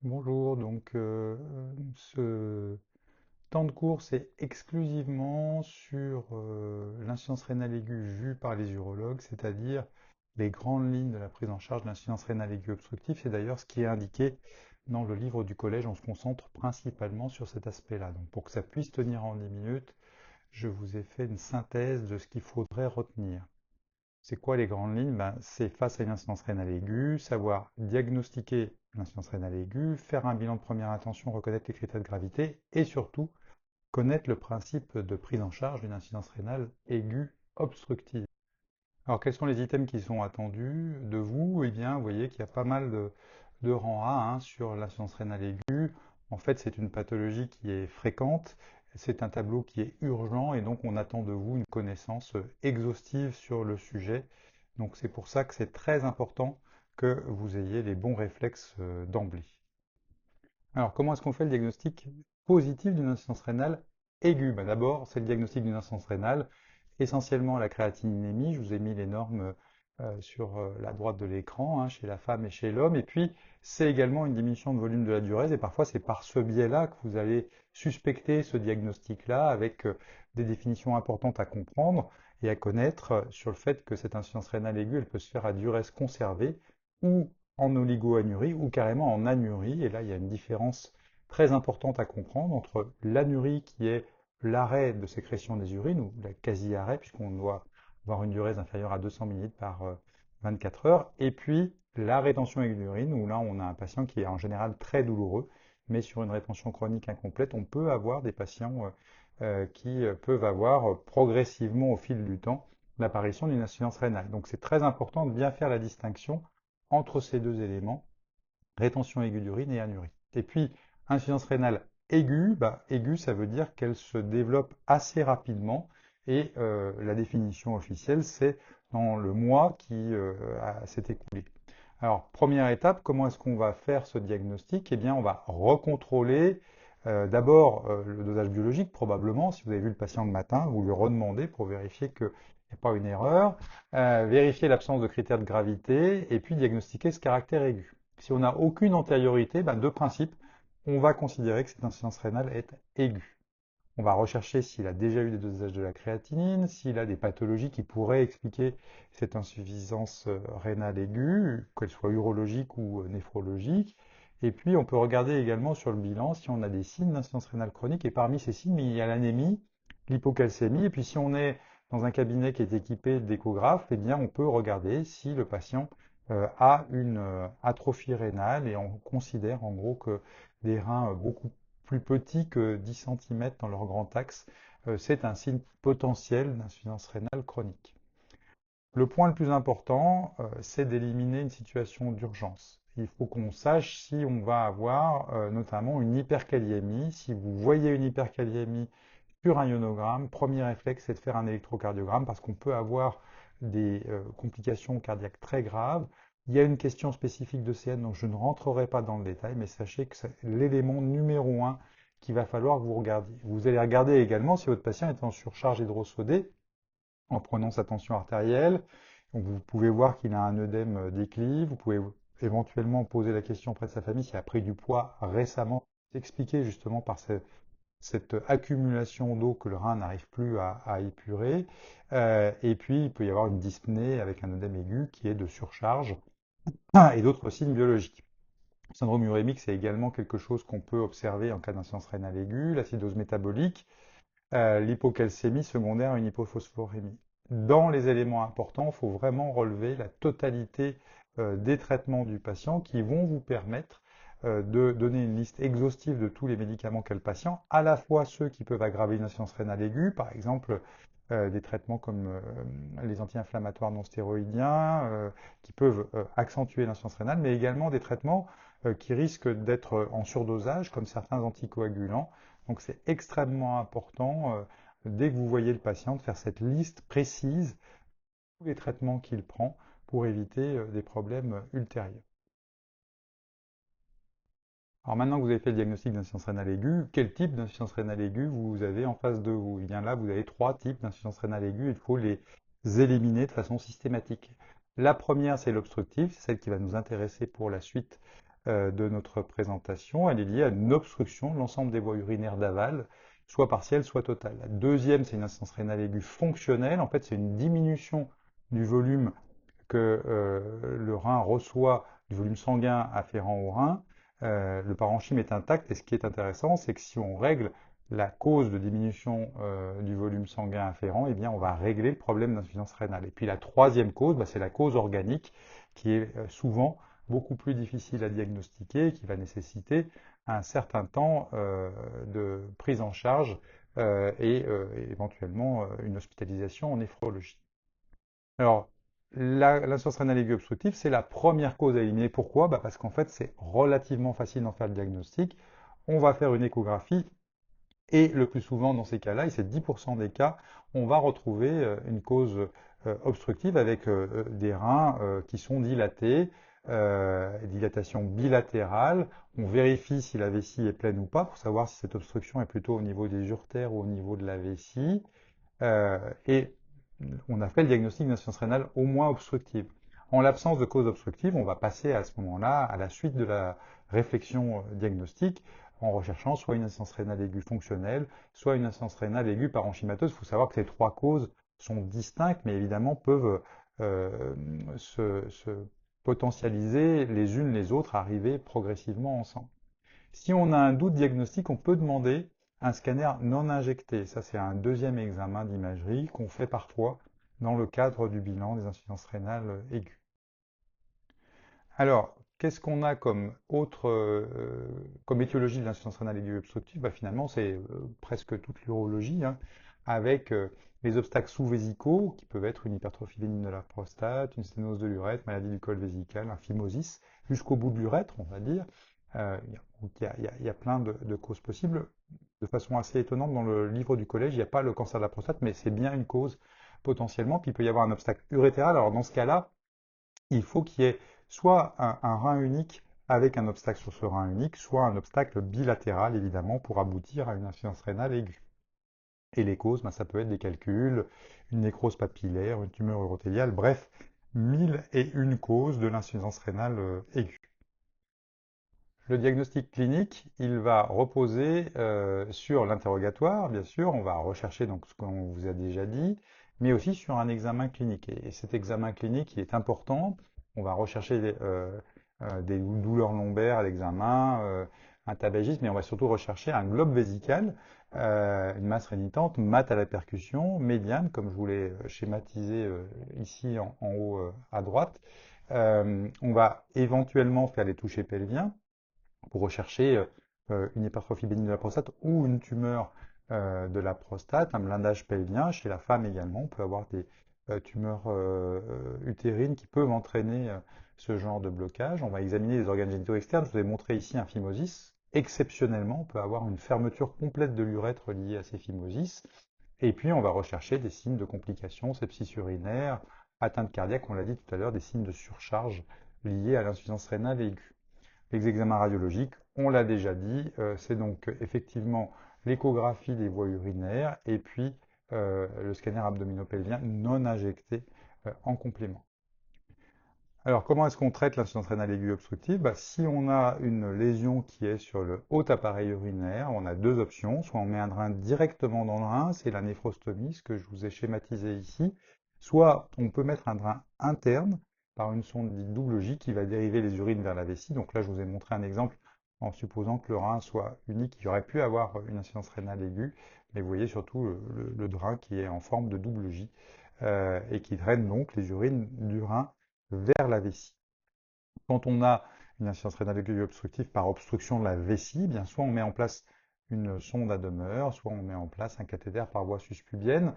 Bonjour, ce temps de cours c'est exclusivement sur l'insuffisance rénale aiguë vue par les urologues, c'est-à-dire les grandes lignes de la prise en charge de l'insuffisance rénale aiguë obstructive. C'est d'ailleurs ce qui est indiqué dans le livre du collège. On se concentre principalement sur cet aspect-là. Donc pour que ça puisse tenir en 10 minutes, je vous ai fait une synthèse de ce qu'il faudrait retenir. C'est quoi les grandes lignes? C'est face à une insuffisance rénale aiguë, savoir diagnostiquer l'insuffisance rénale aiguë, faire un bilan de première intention, reconnaître les critères de gravité et surtout connaître le principe de prise en charge d'une insuffisance rénale aiguë obstructive. Alors quels sont les items qui sont attendus de vous? Eh bien, vous voyez qu'il y a pas mal de rang A sur l'insuffisance rénale aiguë. En fait, c'est une pathologie qui est fréquente, c'est un tableau qui est urgent et donc on attend de vous une connaissance exhaustive sur le sujet. Donc c'est pour ça que c'est très important que vous ayez les bons réflexes d'emblée. Alors comment est-ce qu'on fait le diagnostic positif d'une insuffisance rénale aiguë? D'abord, c'est le diagnostic d'une insuffisance rénale, essentiellement la créatininémie. Je vous ai mis les normes sur la droite de l'écran, chez la femme et chez l'homme. Et puis, c'est également une diminution de volume de la diurèse. Et parfois, c'est par ce biais-là que vous allez suspecter ce diagnostic-là avec des définitions importantes à comprendre et à connaître sur le fait que cette insuffisance rénale aiguë, elle peut se faire à diurèse conservée ou en oligoanurie ou carrément en anurie. Et là, il y a une différence très importante à comprendre entre l'anurie qui est l'arrêt de sécrétion des urines, ou la quasi-arrêt, puisqu'on doit avoir une diurèse inférieure à 200 ml par 24 heures, et puis la rétention aiguë d'urine, où là on a un patient qui est en général très douloureux, mais sur une rétention chronique incomplète, on peut avoir des patients qui peuvent avoir progressivement au fil du temps l'apparition d'une insuffisance rénale. Donc c'est très important de bien faire la distinction entre ces deux éléments, rétention aiguë d'urine et anurie. Et puis, insuffisance rénale aiguë, aiguë, ça veut dire qu'elle se développe assez rapidement et la définition officielle, c'est dans le mois qui s'est écoulé. Alors, première étape, comment est-ce qu'on va faire ce diagnostic? Eh bien, on va recontrôler d'abord le dosage biologique, probablement. Si vous avez vu le patient le matin, vous lui redemandez pour vérifier qu'il n'y a pas une erreur, vérifier l'absence de critères de gravité et puis diagnostiquer ce caractère aigu. Si on n'a aucune antériorité, de principe, on va considérer que cette insuffisance rénale est aiguë. On va rechercher s'il a déjà eu des dosages de la créatinine, s'il a des pathologies qui pourraient expliquer cette insuffisance rénale aiguë, qu'elle soit urologique ou néphrologique. Et puis, on peut regarder également sur le bilan si on a des signes d'insuffisance rénale chronique. Et parmi ces signes, il y a l'anémie, l'hypocalcémie. Et puis, si on est dans un cabinet qui est équipé d'échographes, eh bien, on peut regarder si le patient a une atrophie rénale et on considère en gros que des reins beaucoup plus petits que 10 cm dans leur grand axe, c'est un signe potentiel d'insuffisance rénale chronique. Le point le plus important, c'est d'éliminer une situation d'urgence. Il faut qu'on sache si on va avoir notamment une hyperkaliémie. Si vous voyez une hyperkaliémie sur un ionogramme, premier réflexe, c'est de faire un électrocardiogramme parce qu'on peut avoir des complications cardiaques très graves. Il y a une question spécifique de CN, donc je ne rentrerai pas dans le détail, mais sachez que c'est l'élément numéro un qu'il va falloir que vous regardiez. Vous allez regarder également si votre patient est en surcharge hydrosodée en prenant sa tension artérielle. Donc vous pouvez voir qu'il a un œdème déclive. Vous pouvez éventuellement poser la question auprès de sa famille s'il a pris du poids récemment. Expliqué justement par cette accumulation d'eau que le rein n'arrive plus à épurer. Et puis, il peut y avoir une dyspnée avec un œdème aigu qui est de surcharge et d'autres signes biologiques. Le syndrome urémique, c'est également quelque chose qu'on peut observer en cas d'insuffisance rénale aiguë, l'acidose métabolique, l'hypocalcémie secondaire à une hypophosphorémie. Dans les éléments importants, il faut vraiment relever la totalité des traitements du patient qui vont vous permettre de donner une liste exhaustive de tous les médicaments qu'a le patient, à la fois ceux qui peuvent aggraver une insuffisance rénale aiguë, par exemple des traitements comme les anti-inflammatoires non stéroïdiens, qui peuvent accentuer l'insuffisance rénale, mais également des traitements qui risquent d'être en surdosage, comme certains anticoagulants. Donc c'est extrêmement important, dès que vous voyez le patient, de faire cette liste précise de tous les traitements qu'il prend pour éviter des problèmes ultérieurs. Alors maintenant que vous avez fait le diagnostic d'insuffisance rénale aiguë, quel type d'insuffisance rénale aiguë vous avez en face de vous? Eh bien là, vous avez trois types d'insuffisance rénale aiguë, il faut les éliminer de façon systématique. La première, c'est l'obstructive, c'est celle qui va nous intéresser pour la suite de notre présentation, elle est liée à une obstruction de l'ensemble des voies urinaires d'aval, soit partielle, soit totale. La deuxième, c'est une insuffisance rénale aiguë fonctionnelle. En fait, c'est une diminution du volume que le rein reçoit, du volume sanguin afférent au rein. Le parenchyme est intact et ce qui est intéressant, c'est que si on règle la cause de diminution du volume sanguin afférent, eh bien, on va régler le problème d'insuffisance rénale. Et puis la troisième cause, c'est la cause organique qui est souvent beaucoup plus difficile à diagnostiquer, qui va nécessiter un certain temps de prise en charge et éventuellement une hospitalisation en néphrologie. Alors, l'insuffisance rénale aiguë obstructive, c'est la première cause à éliminer. Pourquoi? Parce qu'en fait, c'est relativement facile d'en faire le diagnostic. On va faire une échographie et le plus souvent dans ces cas-là, et c'est 10% des cas, on va retrouver une cause obstructive avec des reins qui sont dilatés, dilatation bilatérale. On vérifie si la vessie est pleine ou pas pour savoir si cette obstruction est plutôt au niveau des uretères ou au niveau de la vessie. Et on a fait le diagnostic d'insuffisance rénale au moins obstructive. En l'absence de cause obstructive, on va passer à ce moment-là à la suite de la réflexion diagnostique en recherchant soit une insuffisance rénale aiguë fonctionnelle, soit une insuffisance rénale aiguë parenchymateuse. Il faut savoir que ces trois causes sont distinctes, mais évidemment peuvent euh, se potentialiser les unes les autres, arriver progressivement ensemble. Si on a un doute diagnostique, on peut demander un scanner non injecté. Ça, c'est un deuxième examen d'imagerie qu'on fait parfois dans le cadre du bilan des insuffisances rénales aiguës. Alors, qu'est-ce qu'on a comme autre, comme étiologie de l'insuffisance rénale aiguë obstructive? Finalement, c'est presque toute l'urologie, hein, avec les obstacles sous-vésicaux, qui peuvent être une hypertrophie vénineuse de la prostate, une sténose de l'urètre, maladie du col vésical, un phimosis, jusqu'au bout de l'urètre, on va dire. Il y a plein de causes possibles. De façon assez étonnante, dans le livre du collège, il n'y a pas le cancer de la prostate, mais c'est bien une cause potentiellement. Puis il peut y avoir un obstacle urétéral. Alors dans ce cas-là, il faut qu'il y ait soit un rein unique avec un obstacle sur ce rein unique, soit un obstacle bilatéral, évidemment, pour aboutir à une insuffisance rénale aiguë. Et les causes, ça peut être des calculs, une nécrose papillaire, une tumeur urothéliale, bref, 1001 causes de l'insuffisance rénale aiguë. Le diagnostic clinique, il va reposer sur l'interrogatoire, bien sûr, on va rechercher donc ce qu'on vous a déjà dit, mais aussi sur un examen clinique. Et cet examen clinique, il est important. On va rechercher des douleurs lombaires à l'examen, un tabagisme, mais on va surtout rechercher un globe vésical, une masse rénitente, mat à la percussion, médiane, comme je vous l'ai schématisé ici en haut à droite. On va éventuellement faire les touchés pelviens pour rechercher une hypertrophie bénigne de la prostate ou une tumeur de la prostate, un blindage pelvien. Chez la femme également, on peut avoir des tumeurs utérines qui peuvent entraîner ce genre de blocage. On va examiner les organes génitaux externes. Je vous ai montré ici un phimosis. Exceptionnellement, on peut avoir une fermeture complète de l'urètre liée à ces phimosis. Et puis, on va rechercher des signes de complications, sepsis urinaire, atteinte cardiaque, on l'a dit tout à l'heure, des signes de surcharge liés à l'insuffisance rénale aiguë. Les examens radiologiques, on l'a déjà dit, c'est donc effectivement l'échographie des voies urinaires et puis le scanner abdominopelvien non injecté en complément. Alors, comment est-ce qu'on traite l'insuffisance rénale aiguë obstructive? Si on a une lésion qui est sur le haut appareil urinaire, on a deux options. Soit on met un drain directement dans le rein, c'est la néphrostomie, ce que je vous ai schématisé ici. Soit on peut mettre un drain interne par une sonde dite double J qui va dériver les urines vers la vessie. Donc là, je vous ai montré un exemple en supposant que le rein soit unique. Il aurait pu avoir une insuffisance rénale aiguë, mais vous voyez surtout le drain qui est en forme de double J et qui draine donc les urines du rein vers la vessie. Quand on a une insuffisance rénale aiguë obstructive par obstruction de la vessie, bien soit on met en place une sonde à demeure, soit on met en place un cathéter par voie suspubienne.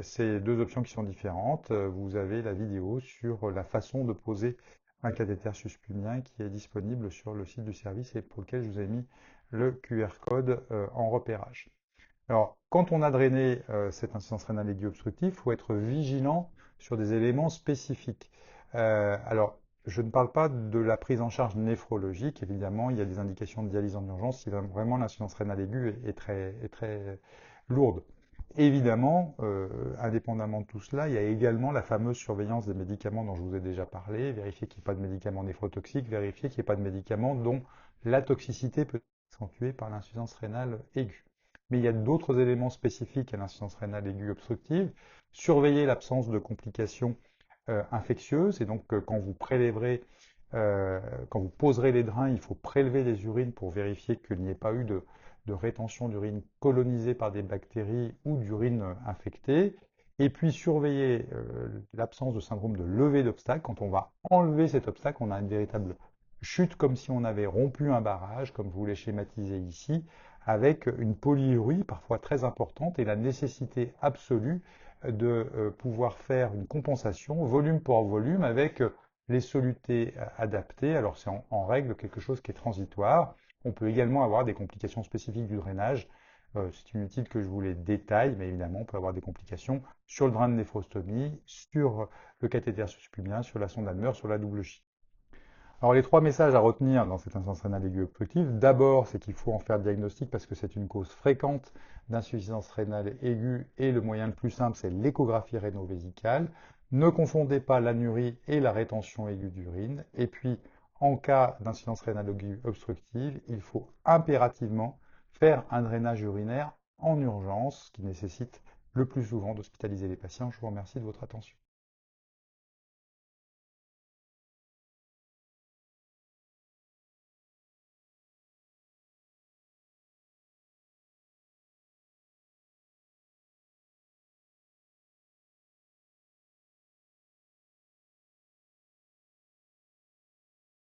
C'est deux options qui sont différentes. Vous avez la vidéo sur la façon de poser un cathéter suspubien qui est disponible sur le site du service et pour lequel je vous ai mis le QR code en repérage. Alors, quand on a drainé cette insuffisance rénale aiguë obstructive, il faut être vigilant sur des éléments spécifiques. Alors, je ne parle pas de la prise en charge néphrologique, évidemment, il y a des indications de dialyse en urgence si vraiment l'insuffisance rénale aiguë est très lourde. Évidemment, indépendamment de tout cela, il y a également la fameuse surveillance des médicaments dont je vous ai déjà parlé, vérifier qu'il n'y ait pas de médicaments néphrotoxiques, vérifier qu'il n'y ait pas de médicaments dont la toxicité peut être accentuée par l'insuffisance rénale aiguë. Mais il y a d'autres éléments spécifiques à l'insuffisance rénale aiguë obstructive. Surveiller l'absence de complications infectieuses, et donc quand vous prélèverez, quand vous poserez les drains, il faut prélever les urines pour vérifier qu'il n'y ait pas eu de rétention d'urine colonisée par des bactéries ou d'urine infectée. Et puis surveiller l'absence de syndrome de levée d'obstacle. Quand on va enlever cet obstacle, on a une véritable chute comme si on avait rompu un barrage, comme vous les schématisez ici, avec une polyurie parfois très importante et la nécessité absolue de pouvoir faire une compensation volume pour volume avec les solutés adaptées. Alors c'est en règle quelque chose qui est transitoire. On peut également avoir des complications spécifiques du drainage. C'est inutile que je vous les détaille, mais évidemment, on peut avoir des complications sur le drain de néphrostomie, sur le cathéter suspubien, sur la sonde Almer, sur la double chie. Alors les trois messages à retenir dans cette insuffisance rénale aiguë obstructive, d'abord c'est qu'il faut en faire le diagnostic parce que c'est une cause fréquente d'insuffisance rénale aiguë et le moyen le plus simple c'est l'échographie réno-vésicale. Ne confondez pas l'anurie et la rétention aiguë d'urine. Et puis en cas d'insuffisance rénale aiguë obstructive, il faut impérativement faire un drainage urinaire en urgence, ce qui nécessite le plus souvent d'hospitaliser les patients. Je vous remercie de votre attention.